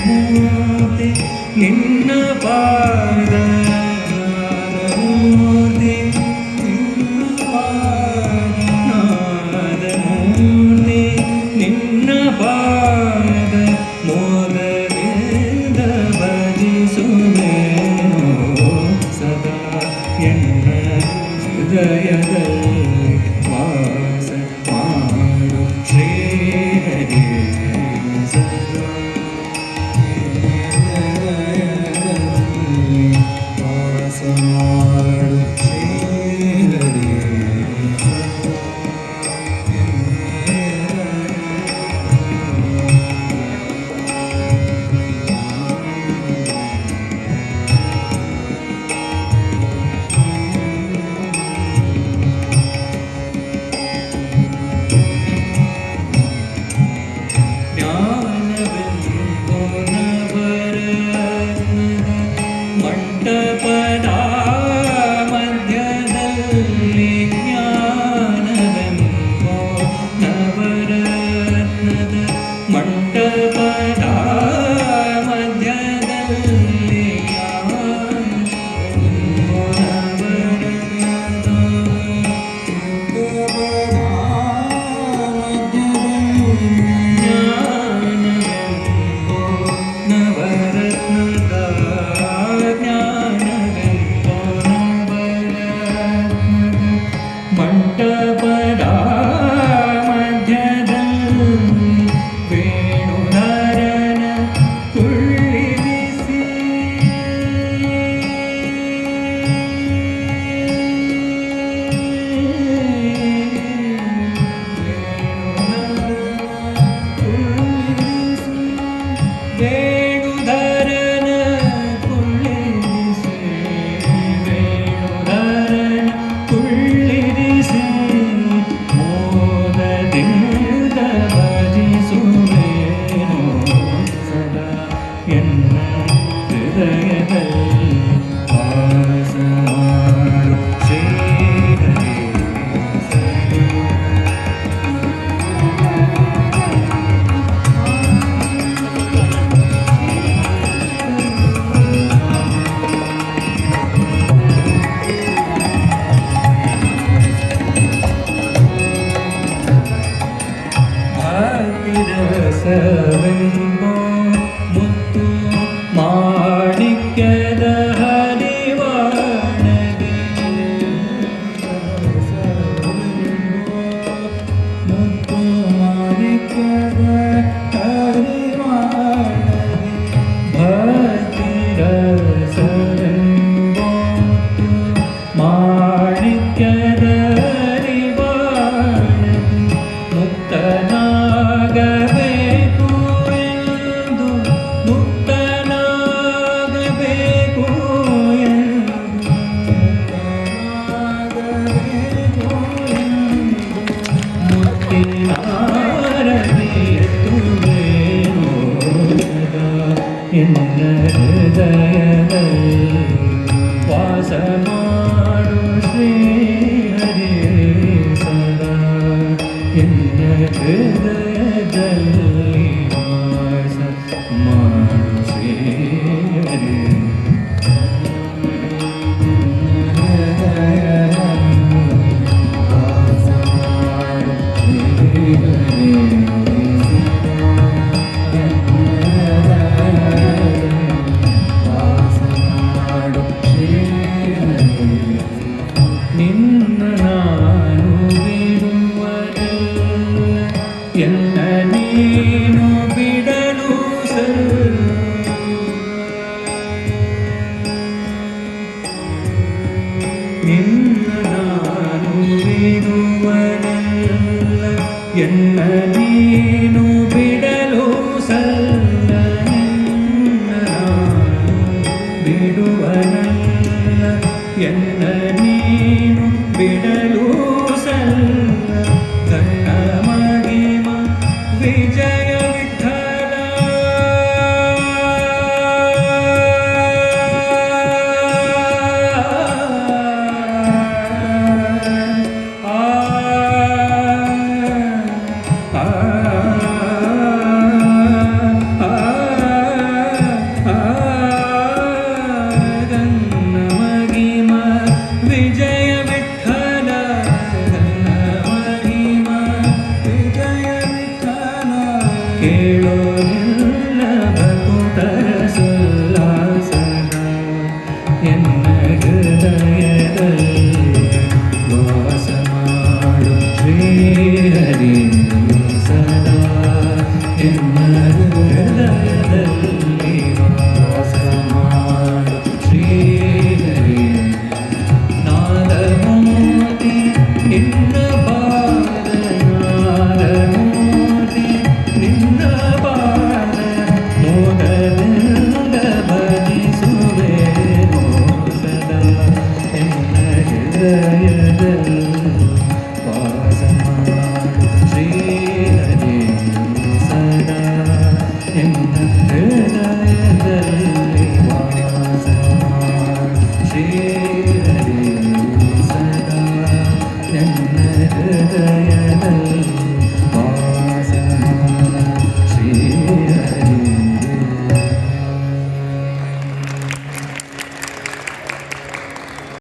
ಮೂರ್ತಿ ನಿನ್ನ ಪಾದ ಮೂರ್ತಿ ನಿನ್ನ ಪಾದ ಮೂರ್ತಿ ನಿನ್ನ ಪಾದ ಮೋದದಿಂದ ಭಜಿಸುವೆನೋ ಸದಾ ಎನ್ನ ಹೃದಯದಲ್ಲಿ ವಾಸ ಮಾಡು ಶ್ರೀ ಹರಿ ಸದಾ ವಾಸ ಮಾಡು ಶ್ರೀ ಹರಿ ಮಂಟಪದ ಮಧ್ಯದಲ್ಲಿ ಜ್ಞಾನವೆಂಬೋ ನವರತ್ನದ ಮಂಟಪದ ಮಧ್ಯದಲ್ಲಿ ಜ್ಞಾನವೆಂಬೋ ನವರತ್ನದ ಜ್ಞಾನವೆಂಬೋ ನವರತ್ನದ ಮಂಟಪದ ಮಧ್ಯದಲ್ಲಿ ವೇಣುಧರನ ಕುಳ್ಳಿರಿಸಿ ವೇಣುಧರನ ಕುಳ್ಳಿರಿಸಿ ವೇಣುಧರನ ಕುಳ್ಳಿರಿಸಿ ಮೋದದಿಂದ ಭಜಿಸುವೆನೋ ಸದಾ ಎನ್ನ ಹೃದಯದಲ್ಲಿ ವಾಸ ಮಾಡು ಶ್ರೀ ಹರಿ ರಸವೆಂಬೋ ಮುತ್ತು ಮಾಣಿಕ್ಯದ ಹರಿವಾಣಗೆ ಮುತ್ತು ಮಾಣಿಕ್ಯದ ಹರಿವಾಣಗೆ ಭಕ್ತಿ ರಸವೆಂಬೋ ಮುತ್ತು ಮಾಣಿಕ್ಯದ ಹರಿವಾಣಗೆ ಮುಕ್ತನಾಗಬೇಕು ಎಂದು ಮುಕ್ತನಾಗಬೇಕು ಎಂದು ಮುಕ್ತನಾಗಬೇಕು ಎಂದು ಮುತ್ತಿನಾರತಿ ಎತ್ತುವೆನೋ ಸದಾ ಎನ್ನ ಹೃದಯದಲ್ಲಿ ವಾಸ ಮಾಡು ಶ್ರೀ ಹರಿ ಸದಾ ಎನ್ನ ಹೃದಯದಲ್ಲಿ ವಾಸ ಮಾಡು ಶ್ರೀ ಹರಿ ವಾಸ ಮಾಡು ಶ್ರೀ ಹರಿ ವಾಸ ಮಾಡು ಶ್ರೀ ಹರಿ ನಿನ್ನ ನಾನು ಬಿಡುವನಲ್ಲ ಎನ್ನ ನೀನು ಬಿಡಲು ನಿನ್ನ ನಾನು ಬಿಡುವನಲ್ಲ ಎನ್ನ ನೀನು ಬಿಡಲು ಸಲ್ಲ ನಿನ್ನ ನಾನು ಬಿಡುವನಲ್ಲ ಎನ್ನ ನೀನು ಬಿಡಲು ಸಲ್ಲ ಗಣ್ಣ ಮಹಿಮ ವಿಜಯ ವಿಠಲ ಆ ನಿನ್ನ ಬಾರನಾರ ಮೋದಿ ನಿನ್ನ ಬಾರ ಮೋದದಿಂದ ಭಜಿಸುವೆ ಸದಾ ಎನ್ನ ಹೃದಯದಲ್ಲಿ ವಾಸ ಮಾಡು ಶ್ರೀಹರಿ ಸದಾ ಎನ್ನ ಹೃದಯದಲ್ಲಿ ವಾಸ ಮಾಡು ಶ್ರೀಹರಿ ಸದಾ ಎನ್ನ ಹೃದಯದಲ್ಲಿ